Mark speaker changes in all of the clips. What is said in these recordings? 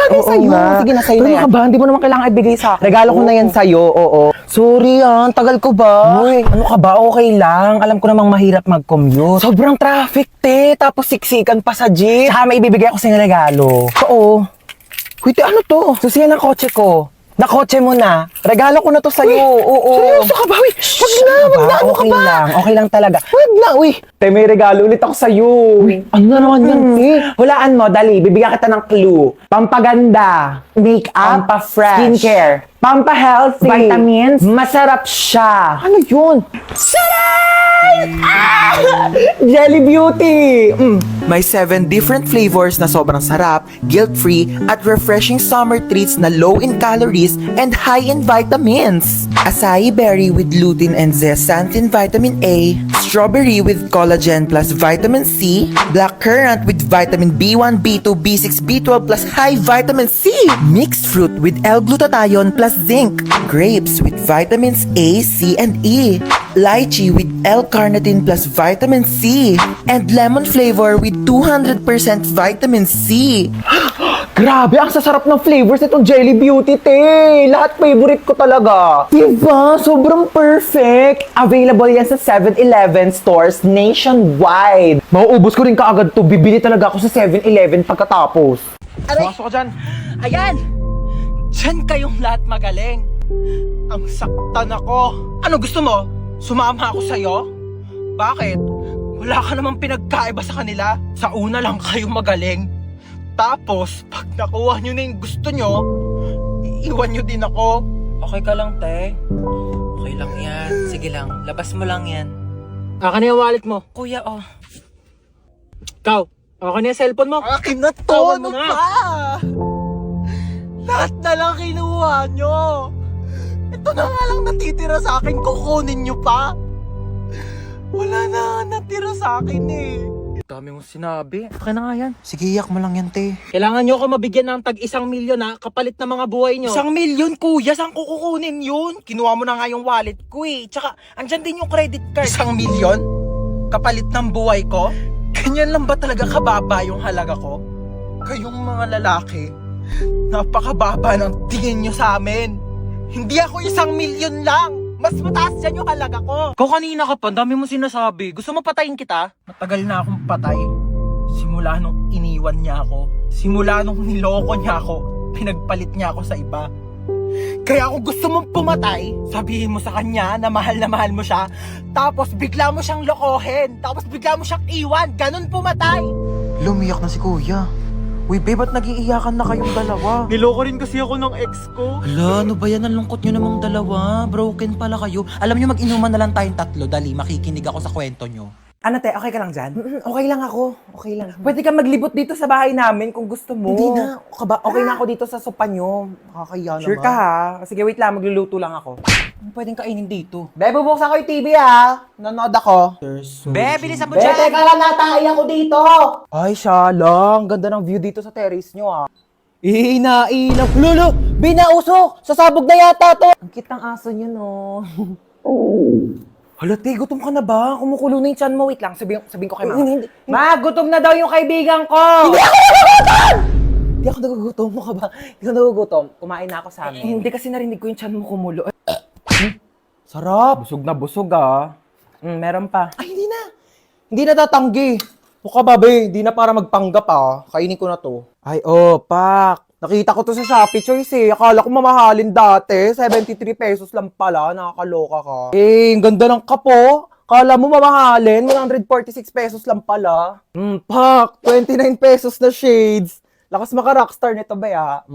Speaker 1: bagay sa'yo. Sige na, sa'yo na yan. Ano ka ba? Hindi mo naman kailangan ibigay sa akin. Regalo ko na yan sa'yo, oo. Sorry tagal ko ba? Uy, ano ka ba? Okay lang. Alam ko namang mahirap mag-commute. Sobrang traffic, te. Tapos siksikan pa sa jeep. Saka may ibibigay ako sa'yo regalo. Oo. Kuya, ano to? Susiyan ng kotse ko. Nakotse mo na. Regalo ko na to sa'yo. Oo. Seryoso ka ba? Wag na. Ano ka ba? Okay lang talaga. Wag na, uy. Te, may regalo ulit ako sa'yo. Ano na naman yan, te? Hulaan mo, dali. Bibigyan kita ng clue. Pampaganda. Make-up. Pampa-fresh. Skincare. Pampa-healthy. Vitamins. Masarap siya. Ano yun? Jelly Beauty!
Speaker 2: May 7 different flavors na sobrang sarap, guilt-free, at refreshing summer treats na low in calories and high in vitamins. Acai berry with lutein and zeaxanthin vitamin A, strawberry with collagen plus vitamin C, black currant with vitamin B1, B2, B6, B12 plus high vitamin C, mixed fruit with L-glutathione plus zinc, grapes with vitamins A, C, and E, lychee with L-carnitine plus vitamin C, and lemon flavor with 200% vitamin C.
Speaker 1: Grabe, ang sasarap ng flavors itong Jelly Beauty, te. Lahat favorite ko talaga. Diba? Sobrang perfect. Available yan sa 7-Eleven stores nationwide. Mauubos ko rin kaagad to. Bibili talaga ako sa 7-Eleven pagkatapos. Pasok ka dyan.
Speaker 3: Ayan! Diyan kayong lahat magaling. Ang saktan ako. Ano gusto mo? Sumama ako sa'yo? Bakit? Wala ka namang pinagkaiba sa kanila. Sa una lang kayo magaling. Tapos, pag nakuha nyo na yung gusto nyo, iiwan nyo din ako.
Speaker 4: Okay ka lang, te? Okay lang yan. Sige lang, labas mo lang yan.
Speaker 3: Akin na yung wallet mo.
Speaker 4: Kuya, oh.
Speaker 3: Ikaw, akin na yung cellphone mo. Akin na to!
Speaker 4: Tawan
Speaker 3: Ano
Speaker 4: mo na.
Speaker 3: pa? Lahat na lang kinuha nyo. Ito na nga lang natitira sa akin, kukunin nyo pa. Wala na natira sa akin eh.
Speaker 4: Dami mong sinabi. Okay na nga yan. Sige, iyak mo lang yan, te.
Speaker 3: Kailangan nyo ako mabigyan ng tag 1 milyon ha, kapalit na mga buhay nyo. 1 milyon kuya, saan ko kukunin yun? Kinuha mo na nga yung wallet ko eh. Tsaka, andyan din yung credit card. 1 milyon? Kapalit ng buhay ko? Ganyan lang ba talaga kababa yung halaga ko? Kayong mga lalaki, napakababa ng tingin nyo sa amin. Hindi ako 1 milyon lang. Mas mataas dyan yung halaga ko.
Speaker 4: Ikaw kanina ka pa, dami mo sinasabi. Gusto mo patayin kita?
Speaker 3: Matagal na akong patay. Simula nung iniwan niya ako. Simula nung niloko niya ako. Pinagpalit niya ako sa iba. Kaya kung gusto mong pumatay, sabihin mo sa kanya na mahal mo siya. Tapos bigla mo siyang lokohin. Tapos bigla mo siyang iwan. Ganon pumatay.
Speaker 2: Lumiyak na si kuya. Uy, babe, ba't nag-iiyakan na kayong dalawa?
Speaker 3: Niloko rin kasi ako ng ex ko.
Speaker 4: Hala, ano ba yan? Ang lungkot nyo namang dalawa. Broken pala kayo. Alam nyo, mag-inuman na lang tayong tatlo. Dali, makikinig ako sa kwento nyo.
Speaker 1: Ano, te? Okay ka lang dyan? Okay lang ako. Okay lang. Pwede ka maglibot dito sa bahay namin kung gusto mo. Hindi na. Okay na ako dito sa sopa nyo. Nakakaya naman. Sure ka ha? Sige, wait lang. Magluluto lang ako.
Speaker 4: Ano pwedeng kainin dito?
Speaker 1: Bebe, bubuksan ko yung TV ha. Nanonood ako.
Speaker 4: Be, bilisan mo
Speaker 1: Bebe,
Speaker 4: dyan!
Speaker 1: teka lang, natay ako dito. Ay, siya lang. Ganda ng view dito sa terrace nyo ha. Inainap. Lolo, binausok. Sasabog na yata to. Ang kitang aso nyo no. Hala, te, gutom ka na ba? Kumukulo na yung tiyan mo. Wait lang, sabihin ko kay mama. Ma, gutom na daw yung kaibigan ko! Hindi ako nagugutom! Hindi ako nagugutom. Mo ka ba? Hindi ako nagugutom. Kumain na ako sa amin. Hindi kasi narinig ko yung tiyan mo kumulo. Sarap! Busog na busog ah. Meron pa. Ay, hindi na. Hindi na tatanggi. Mukha ba, be? Hindi na para magpanggap ah. Kainin ko na to. Ay, pak. Nakita ko to sa Shopee Choice eh. Akala ko mamahalin dati. 73 pesos lang pala. Nakakaloka ka. Eh, ang ganda ng kapo. Akala mo mamahalin. 146 pesos lang pala. Pak. 29 pesos na shades. Lakas maka-rockstar nito, be, ha?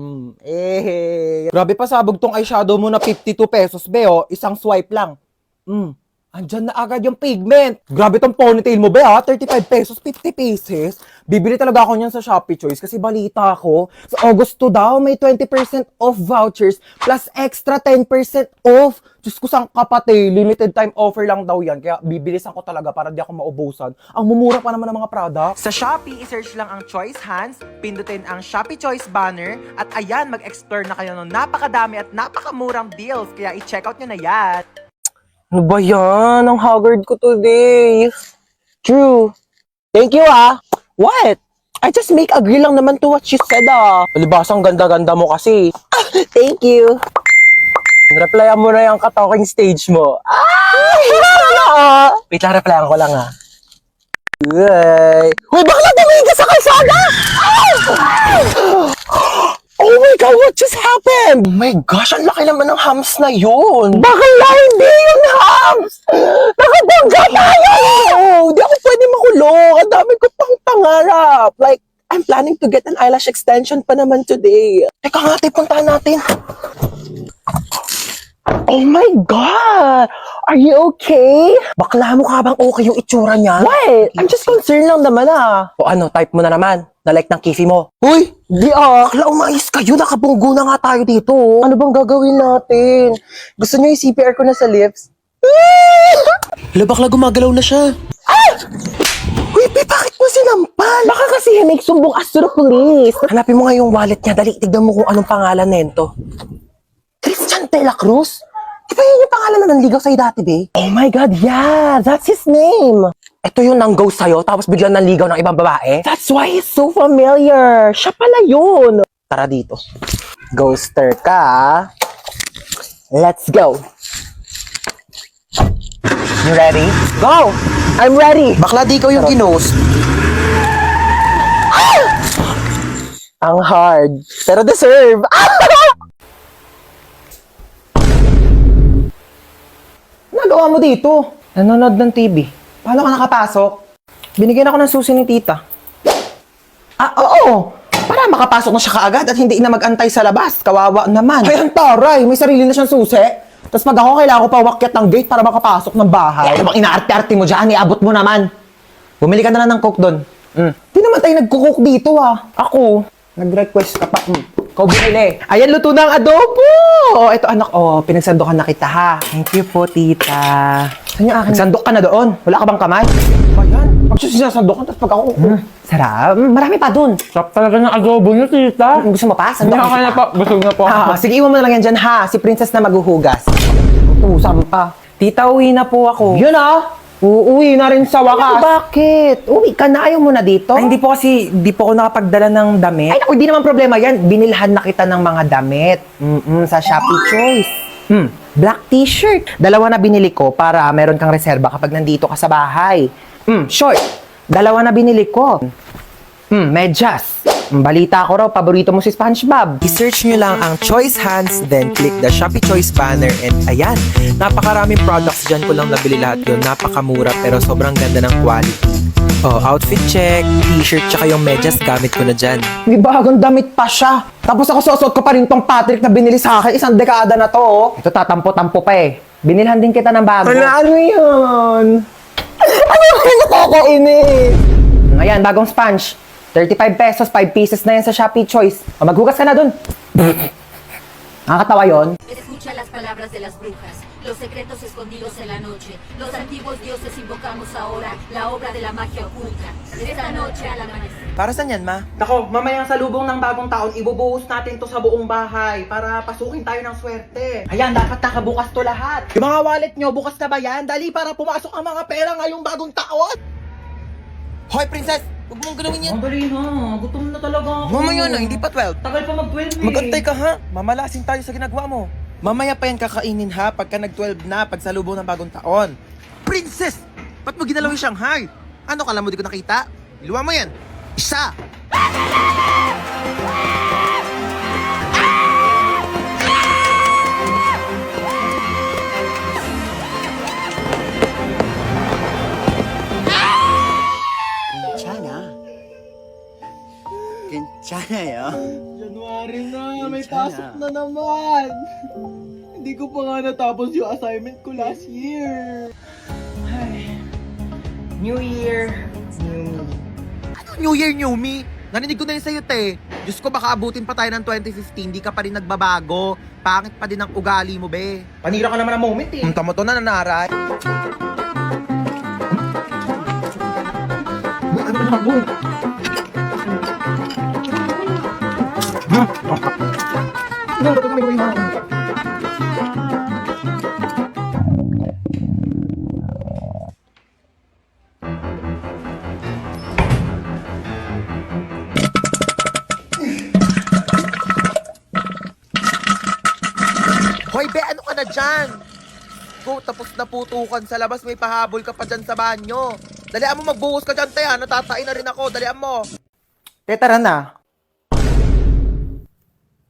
Speaker 1: Grabe pa sabog tong eyeshadow mo na 52 pesos, be, oh. Isang swipe lang. Andyan na agad yung pigment. Grabe tong ponytail mo, be, ha? 35 pesos, 50 pieces. Bibili talaga ako niyan sa Shopee Choice kasi balita ko, sa August 2 daw, may 20% off vouchers plus extra 10% off. Diyos ko sang kapate, limited time offer lang daw yan. Kaya bibilisan ko talaga para di ako maubusan. Ang mumura pa naman ng mga products.
Speaker 2: Sa Shopee, isearch lang ang Choice Hands, pindutin ang Shopee Choice banner, at ayan, mag-explore na kayo ng napakadami at napakamurang deals. Kaya i-check out nyo na yan.
Speaker 1: Ano ba yan? Ang haggard ko today. True. Thank you, ah. What?
Speaker 3: I just make agree lang naman to what you said Palibasang ganda-ganda mo kasi. Thank you. Replyan mo na yung ka-talking stage mo. Wait lang, replyan ko lang Uy, bakla tumigas sa kalsada! Oh my God, what just happened? Oh my gosh, ang laki naman ng hams na yun. Bakla, hindi yung hams! Nakabangga tayo! Hindi ako pwede makulong. Ang dami ko pang pangarap. Like, I'm planning to get an eyelash extension pa naman today. Teka nga, puntahan natin. Oh my God! Are you okay? Bakla mo ka bang okay yung itsura niya? What? I'm just concerned lang naman O ano, type mo na naman. Na-like ng kisi mo. Uy! Di Bakla, umayos kayo. Nakabunggo na nga tayo dito. Ano bang gagawin natin? Gusto niyo yung CPR ko na sa lips?
Speaker 4: Hala, bakla gumagalaw na siya.
Speaker 3: Uy, bakit mo sinampal? Baka kasi may sumbong us to the police. Hanapin mo nga yung wallet niya. Dali, tignan mo kung anong pangalan nento. Christian de la Cruz? Di ba yun yung pangalan na nanligaw sa'yo dati, be? Oh my God, yeah! That's his name! Ito yung nang-ghost sa'yo, tapos biglang nanligaw ng ibang babae? That's why he's so familiar! Siya pala yun! Tara dito. Ghoster ka, Let's go! You ready? Go! I'm ready!
Speaker 4: Bakla, di ikaw yung ginost.
Speaker 3: Ang hard, pero deserve!
Speaker 1: Nagawa mo dito? Nanonood ng TV. Paano ka nakapasok? Binigyan ako ng susi ni tita. Oo. Para makapasok na siya kaagad at hindi na mag-antay sa labas. Kawawa naman. Ay, ang taray. May sarili na siyang susi. Tapos pag ako, kailangan ko pa wakyat ng gate para makapasok ng bahay. Ano bang inaarte-arte mo dyan? Iabot mo naman. Bumili ka na lang ng coke doon. Di naman tayo nagkukook dito Ako. Nag-request ka pa. Ikaw bumili. Ayan, luto na ang adobo! Ito anak, pinagsandokan na kita ha.
Speaker 3: Thank you po, tita.
Speaker 1: Saan yung akin? Nagsandok ka na doon. Wala ka bang kamay? Ba yan? Pag sinasandokan, tapos pag ako, sarap. Marami pa doon.
Speaker 4: Sarap talaga ng adobo niyo, tita.
Speaker 1: Gusto mo pa? Sandok
Speaker 4: Hindi na po. Busog na po.
Speaker 1: Sige, iwan mo na lang yan dyan ha. Si Princess na maghuhugas. Utusan pa. Tita, uwi na po ako. Yun uuwi na rin sa wakas. Bakit? Uwi ka na, ayaw mo na dito? Ay, hindi po ako nakapagdala ng damit. Ay, naku, hindi naman problema yan. Binilhan na kita ng mga damit. Sa Shopee Choice. Black t-shirt. 2 na binili ko para meron kang reserba kapag nandito ka sa bahay. Short. 2 na binili ko. Medyas. Balita ko raw, paborito mo si SpongeBob.
Speaker 2: I-search nyo lang ang Choice Hands, then click the Shopee Choice banner, and ayan, napakaraming products dyan ko lang nabili lahat yun. Napakamura pero sobrang ganda ng quality. Outfit check, t-shirt, tsaka yung medyas gamit ko na dyan.
Speaker 1: May bagong damit pa siya. Tapos ako susuot ko pa rin tong Patrick na binili sa akin. 1 dekada na to. Ito tatampo-tampo pa Binilhan din kita ng bago. Ano yun? Ano yung nakakainis? Ayan, bagong sponge. 35 pesos, 5 pieces na yan sa Shopee Choice. Maghugas ka na dun. Nakakatawa yun.
Speaker 5: Escucha las palabras de las brujas, los secretos escondidos en la noche. Los antiguos dioses invocamos ahora la obra de la magia oculta. Esta noche al amanecer.
Speaker 2: Para saan yan, ma?
Speaker 1: Nako, mamayang salubong ng bagong taon, ibubuhos natin to sa buong bahay para pasukin tayo ng swerte. Ayan, dapat nakabukas to lahat. Yung mga wallet nyo, bukas na ba yan? Dali para pumasok ang mga pera ngayong bagong taon.
Speaker 2: Hoy, princess! Huwag mong galawin yan.
Speaker 1: Ang dali na, gutom na talaga ako.
Speaker 2: Mamaya na, hindi pa 12.
Speaker 1: Tagal pa mag-12
Speaker 2: Magantay ka ha, mamalasin tayo sa ginagawa mo. Mamaya pa yan kakainin ha, pagka nag-12 na, pagsalubong ng bagong taon. Princess! Ba't mo ginalaw yung Shanghai? Ano, kala mo di ko nakita? Iluwa mo yan. Isa!
Speaker 6: 괜찮아요.
Speaker 3: January na, may pasok na naman. Hindi ko pa nga natapos yung assignment ko last year.
Speaker 1: New Year, New Me.
Speaker 2: Ano New Year, New Me? Narinig ko na yun sa'yo, te. Diyos ko, baka abutin pa tayo ng 2015, di ka pa rin nagbabago. Pangit pa din ang ugali mo, be.
Speaker 1: Panira ka naman ng moment
Speaker 2: Tama to na nanaray. Hoy, be, ano ka na dyan? Go, tapos na putukan sa labas, may pahabol ka pa dyan sa banyo. Dalian mo, magbuhos ka dyan, Taya. Natatain na rin ako. Dalian mo.
Speaker 1: Te, tara na.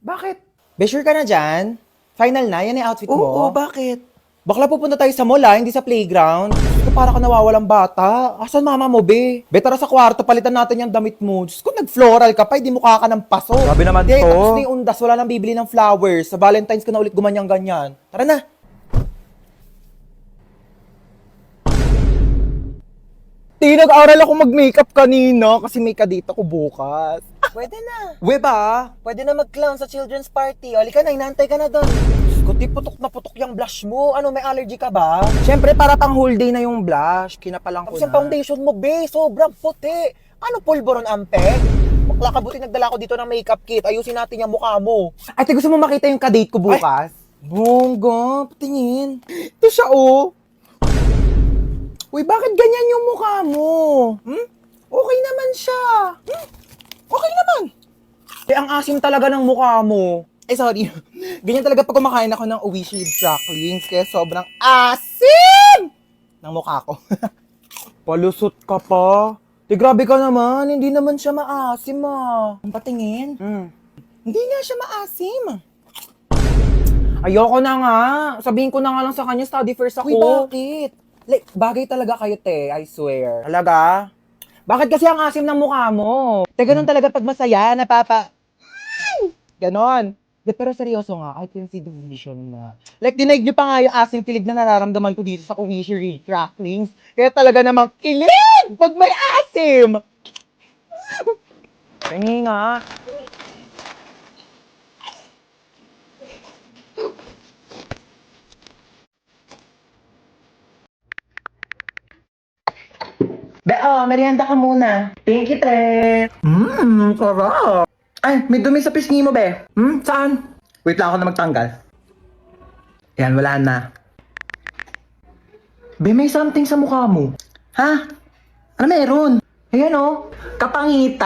Speaker 1: Bakit? Be, sure ka na dyan? Final na? Yan yung outfit mo?
Speaker 2: Oo, bakit?
Speaker 1: Bakla pupunta tayo sa mall hindi sa playground. Ito para ka nawawalang bata. Asan mama mo, be? Be, tara sa kwarto, palitan natin yung damit mo. Diyos ko, nag-floral ka pa, hindi mukha ka ng paso.
Speaker 3: Grabe naman
Speaker 1: Di,
Speaker 3: to.
Speaker 1: tapos na yung undas, wala nang bibili ng flowers. Sa Valentine's ka na ulit gumanyang-ganyan. Tara na. Nag-aral ako mag-makeup kanina kasi may kadate ako bukas.
Speaker 2: Pwede na.
Speaker 1: We ba?
Speaker 2: Pwede na mag-clown sa children's party. O, ka na, inantay ka na doon.
Speaker 1: Kuti putok na putok yung blush mo. Ano, may allergy ka ba? Siyempre, para pang whole day na yung blush. Kinapalang ko
Speaker 2: Tapos
Speaker 1: na.
Speaker 2: yung foundation mo, be, sobrang puti. Ano, pulboron ampe? Bakla ka, buti nagdala ko dito ng makeup kit. Ayusin natin yung mukha mo.
Speaker 1: Ay, gusto mo makita yung kadate ko bukas? Bongga, patingin. Ito siya, oh. Uy, bakit ganyan yung mukha mo? Okay naman siya. Okay naman. Eh, ang asim talaga ng mukha mo. Eh, sorry. Ganyan talaga pag kumakain ako ng Oishi Cracklings, kaya sobrang asim ng mukha ko. Palusot ka pa. Eh, grabe ka naman. Hindi naman siya maasim, ah. Ang patingin. Hindi nga siya maasim. Ayoko na nga. Sabihin ko na nga lang sa kanya, study first ako.
Speaker 2: Uy, bakit?
Speaker 1: Like, bagay talaga kayo, te. I swear. Talaga? Bakit kasi ang asim ng mukha mo? Te, ganun talaga pag masaya, Ganon. De, pero seryoso nga, I can see the vision na. Like, dinaig niyo pa nga yung asim kilig na nararamdaman ko dito sa Oishi Cracklings. Kaya talaga namang kilig pag may asim! Tingi nga. Be, merienda ka muna. Thank you, Tre. Sarap. Ay, may dumi sa pisngi mo, be. Saan? Wait lang ako na magtanggal. Yan, wala na. Be, may something sa mukha mo. Ha? Ano meron? Ayan, oh. Kapangitan.